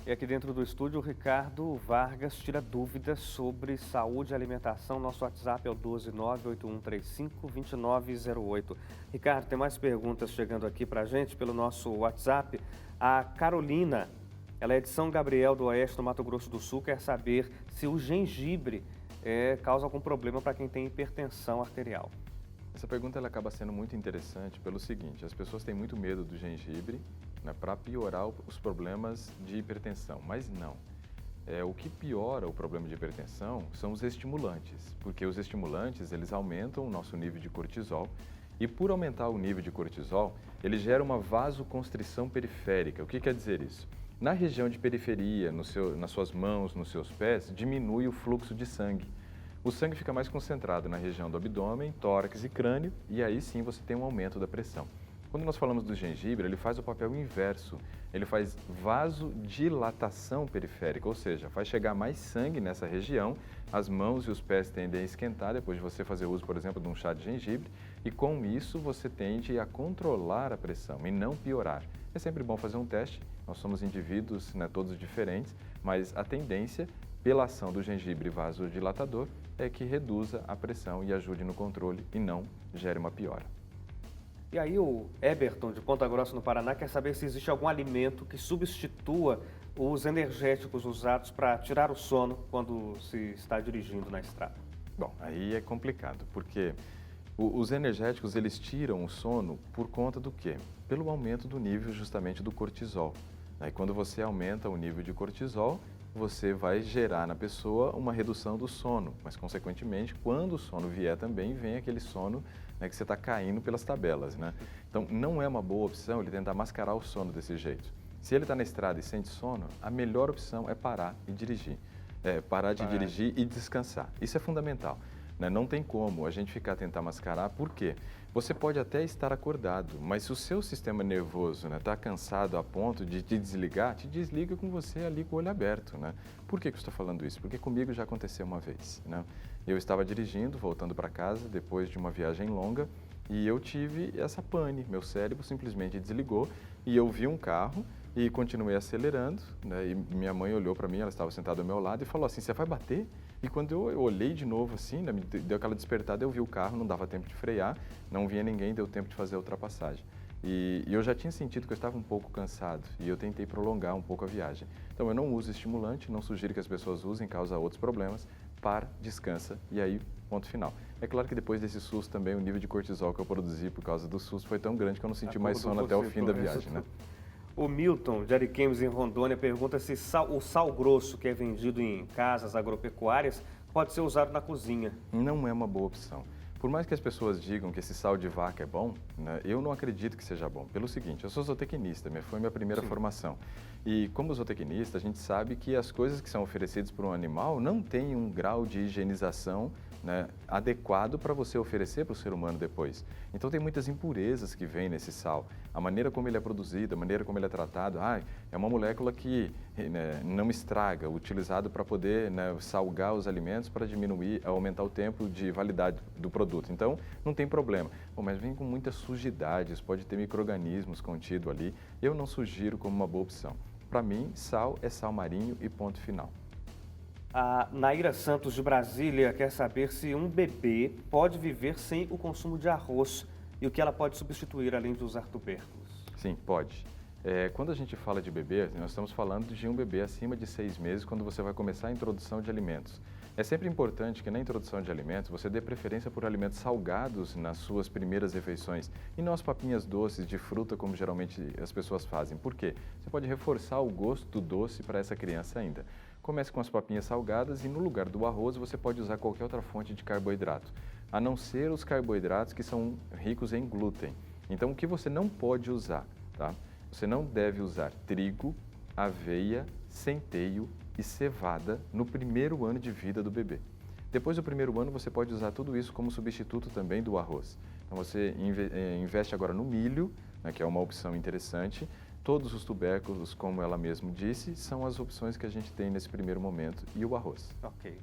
E aqui dentro do estúdio, o Ricardo Vargas tira dúvidas sobre saúde e alimentação. Nosso WhatsApp é o 12981352908. Ricardo, tem mais perguntas chegando aqui para a gente pelo nosso WhatsApp. A Carolina, ela é de São Gabriel do Oeste, no Mato Grosso do Sul, quer saber se o gengibre causa algum problema para quem tem hipertensão arterial. Essa pergunta ela acaba sendo muito interessante pelo seguinte: as pessoas têm muito medo do gengibre, né, para piorar os problemas de hipertensão, mas não. O que piora o problema de hipertensão são os estimulantes, porque os estimulantes eles aumentam o nosso nível de cortisol e por aumentar o nível de cortisol, ele gera uma vasoconstrição periférica. O que quer dizer isso? Na região de periferia, nas suas mãos, nos seus pés, diminui o fluxo de sangue. O sangue fica mais concentrado na região do abdômen, tórax e crânio, e aí sim você tem um aumento da pressão. Quando nós falamos do gengibre, ele faz o papel inverso. Ele faz vasodilatação periférica, ou seja, faz chegar mais sangue nessa região, as mãos e os pés tendem a esquentar depois de você fazer uso, por exemplo, de um chá de gengibre, e com isso você tende a controlar a pressão e não piorar. É sempre bom fazer um teste, nós somos indivíduos, né, todos diferentes, mas a tendência pela ação do gengibre vasodilatador é que reduza a pressão e ajude no controle e não gere uma piora. E aí o Eberton, de Ponta Grossa, no Paraná, quer saber se existe algum alimento que substitua os energéticos usados para tirar o sono quando se está dirigindo na estrada. Bom, aí é complicado, porque os energéticos eles tiram o sono por conta do quê? Pelo aumento do nível justamente do cortisol. Aí quando você aumenta o nível de cortisol, você vai gerar na pessoa uma redução do sono, mas consequentemente, quando o sono vier também, vem aquele sono, né, que você está caindo pelas tabelas, né? Então, não é uma boa opção ele tentar mascarar o sono desse jeito. Se ele está na estrada e sente sono, a melhor opção é parar e dirigir. Parar de dirigir e descansar. Isso é fundamental. Né? Não tem como a gente tentar mascarar, por quê? Você pode até estar acordado, mas se o seu sistema nervoso está cansado a ponto de te desligar, te desliga com você ali com o olho aberto. Né? Por que eu estou falando isso? Porque comigo já aconteceu uma vez. Né? Eu estava dirigindo, voltando para casa, depois de uma viagem longa, e eu tive essa pane, meu cérebro simplesmente desligou e eu vi um carro e continuei acelerando, né? E minha mãe olhou para mim, ela estava sentada ao meu lado e falou assim: você vai bater? E quando eu olhei de novo assim, né, me deu aquela despertada, eu vi o carro, não dava tempo de frear, não vinha ninguém, deu tempo de fazer a ultrapassagem. E eu já tinha sentido que eu estava um pouco cansado e eu tentei prolongar um pouco a viagem. Então eu não uso estimulante, não sugiro que as pessoas usem, causa outros problemas. Para, descansa e aí, ponto final. É claro que depois desse susto também o nível de cortisol que eu produzi por causa do susto foi tão grande que eu não senti mais sono até o fim da viagem, né? O Milton, de Ariquemes, em Rondônia, pergunta se o sal grosso que é vendido em casas agropecuárias pode ser usado na cozinha. Não é uma boa opção. Por mais que as pessoas digam que esse sal de vaca é bom, né, eu não acredito que seja bom. Pelo seguinte, eu sou zootecnista, foi minha primeira formação. E como zootecnista, a gente sabe que as coisas que são oferecidas para um animal não têm um grau de higienização, né, adequado para você oferecer para o ser humano depois. Então tem muitas impurezas que vêm nesse sal. A maneira como ele é produzido, a maneira como ele é tratado, é uma molécula que, né, não estraga, utilizado para poder, né, salgar os alimentos para diminuir, aumentar o tempo de validade do produto. Então, não tem problema. Bom, mas vem com muitas sujidades, pode ter micro-organismos contido ali. Eu não sugiro como uma boa opção. Para mim, sal é sal marinho e ponto final. A Naira Santos, de Brasília, quer saber se um bebê pode viver sem o consumo de arroz e o que ela pode substituir além de usar tubérculos. Sim, pode. Quando a gente fala de bebê, nós estamos falando de um bebê acima de 6 meses, quando você vai começar a introdução de alimentos. É sempre importante que na introdução de alimentos você dê preferência por alimentos salgados nas suas primeiras refeições e não as papinhas doces de fruta como geralmente as pessoas fazem. Por quê? Você pode reforçar o gosto do doce para essa criança ainda. Comece com as papinhas salgadas e no lugar do arroz você pode usar qualquer outra fonte de carboidrato, a não ser os carboidratos que são ricos em glúten. Então o que você não pode usar, tá? Você não deve usar trigo, aveia, centeio e cevada no primeiro ano de vida do bebê. Depois do primeiro ano, você pode usar tudo isso como substituto também do arroz. Então, você investe agora no milho, né, que é uma opção interessante. Todos os tubérculos, como ela mesma disse, são as opções que a gente tem nesse primeiro momento, e o arroz. Ok.